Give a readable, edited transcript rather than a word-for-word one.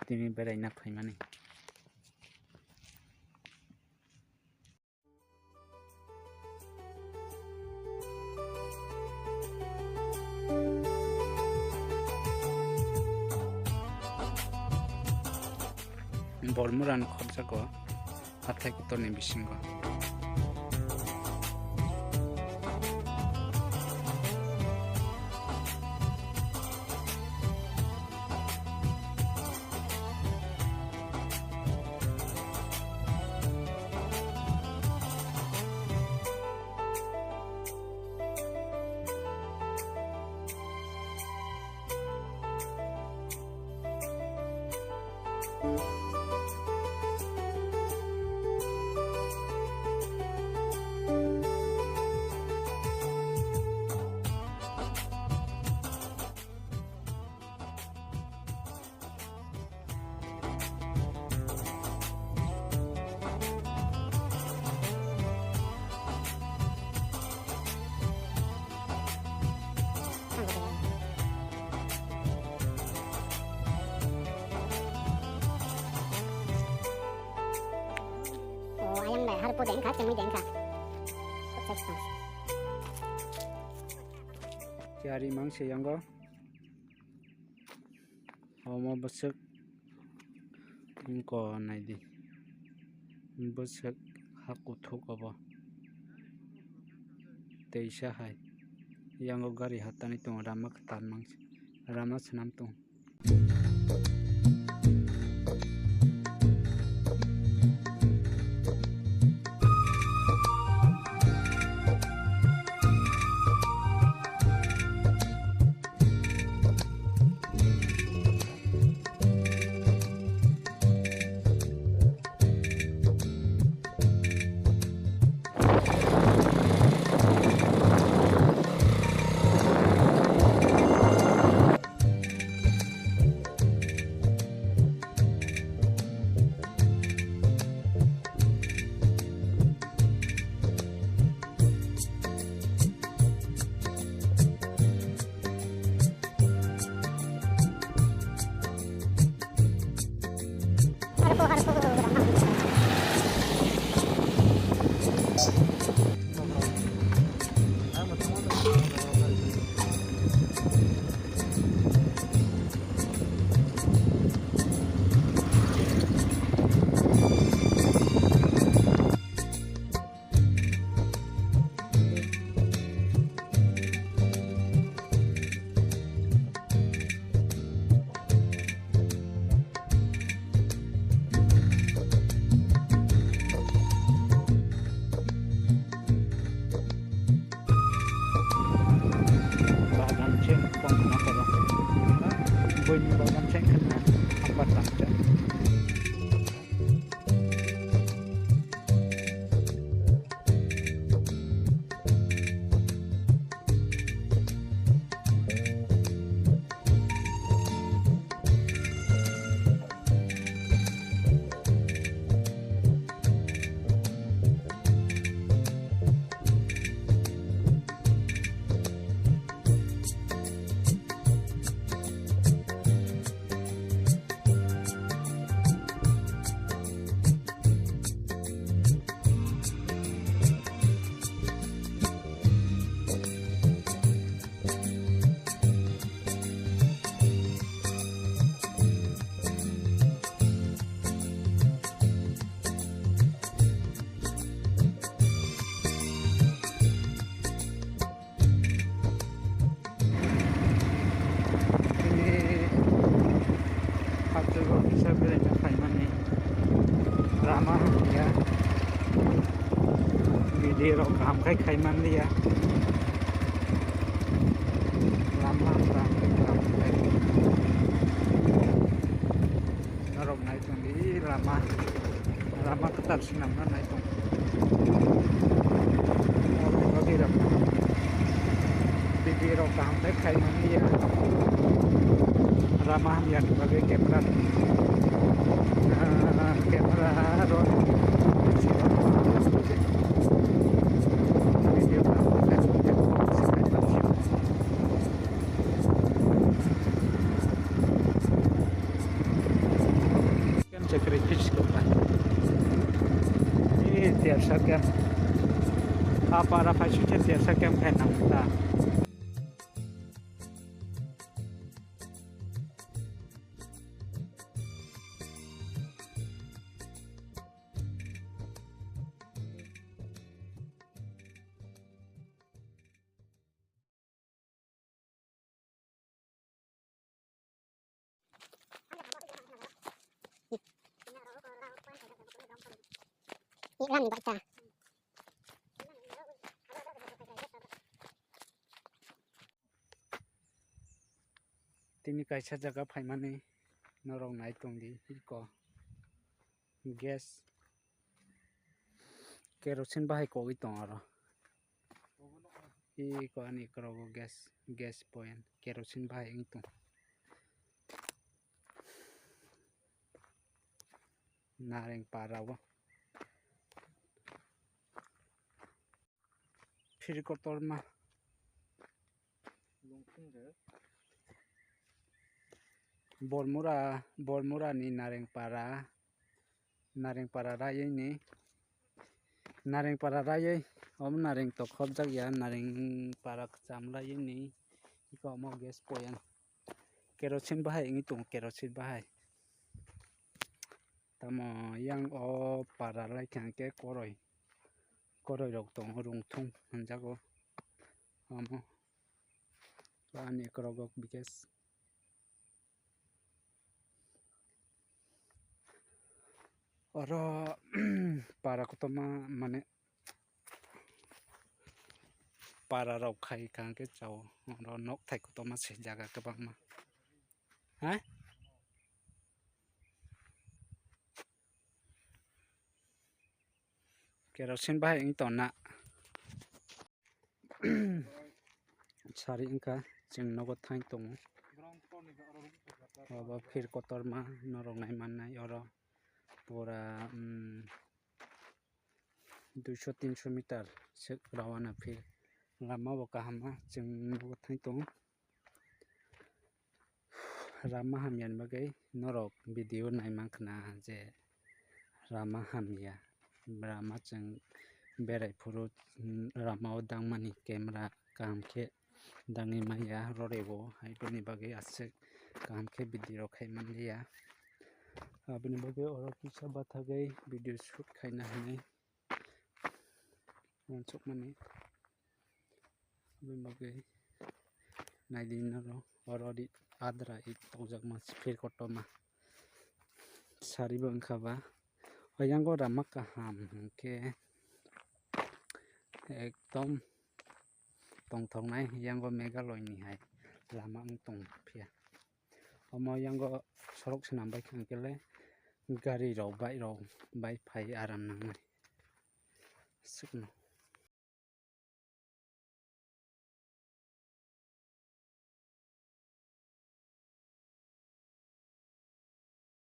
Tini berai nak fai mani. Bormuran khorja ko hathai ko ni bisingo. Harus dengka, cemui dengka. Cari mang siyanggo. Homo besek. Ingko naidi. Besek haku thuk apa. Teisa hai. Yanggo gari hatani tung rama ketan mang. Rama senam tung. Rama ya video kam kai man dia Rama narok naik di Rama ketar senam naik tuh video kam kai man dia Rama yang sebagai kamera cekri fish ko pa. Ini tiap sakem. Apa apa suci tiap sakem kayak nangta. Ilan baca. Tini kaisa jaga faimani norong nai tongdi iko gas kerosene bahai ko itong aro iko ani krogo gas point kerosene bahai itong nareng parawo फिर kotorma Bormura ni nareng para raya ni nareng para raya om nareng to khobjak ya nareng para chamlai ni iko mo gas point kerosene bahai ngitung kerosene bahai tamo yang o para lai khangke koroi rok tong rungthung hanjago amo ani krogok biges oro para kotoma mane para rok khai khangke chao oro nok thai kotoma se jaga kebangma ha kerosene bahai ingtona sari ingka jeng nogo thai tongo aba phir kotorma norok nai mannai oro pura 200-300 meter sek rawana phir lama bo kahama jeng nogo thai tongo rama hamyan bagai norok video naimangkhana je rama hamya rama jeng berai phuru rama o dangmani camera kaham khe dangui maya rorego haiboni bagai asuk kaham khe video khaimania aboni bagai oro kisa bathagai video shoot khaina hanai wansukmani aboni bagai naidinaro orodi adra ik tongjakma phir kotoma saribo wngkhaba oyango rama kaham hingkhe ekdom tongthoknai yango meghalaya ni hai lama wngtong phiya omo yango sorok swnambai khangkele gari rok bike rok bai phai aram nangnai aswkno.